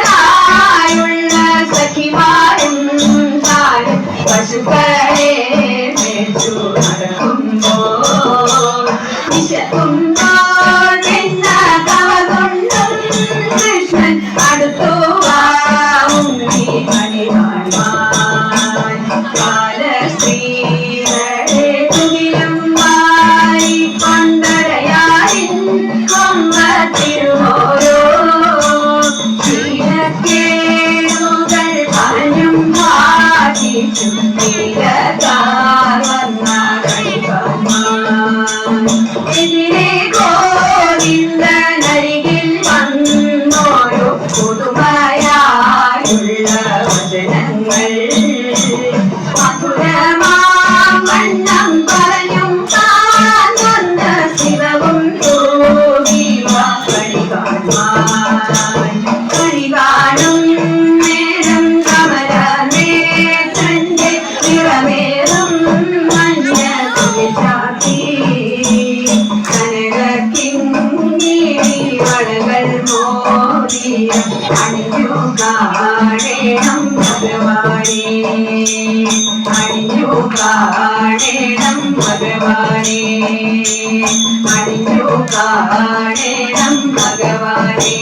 ശിശുക്കളായുള്ള സഖിമാരും പശുക്കളെ മേച്ചു നടക്കുമ്പോൾ വിശക്കുമ്പോൾ എന്ന കവ കൊണ്ടും കൃഷ്ണൻ അടുത്തു ഉണ്ണി മണി കാണാൻ കാലസ്ത്രീകളെ തുകിലും വാരി കൊണ്ടരയാരിൻ കൊമ്പത്തിരുവോരോ ീരക്കേടുകൾ പറഞ്ഞും വാശിച്ചും എതിരെ ഗോവിന്ദനരികിൽ വന്നോരോ പുതുമയായുള്ള വചനങ്ങൾ മധുരമാം പറഞ്ഞും താൻ വന്ന ശിവവും തോകി കണി കാണും നേരം കമല നേത്രന്റെ നിറമേറും മഞ്ഞ ചാത്തി കനകിങ്ങിഴി വളകൾ മോദി അണിഞ്ഞു കാണേണം ഭഗവാനേ അണിഞ്ഞു കാണേണം ഭഗവാനേ അണിഞ്ഞു കാണേണം ഭഗവാനേ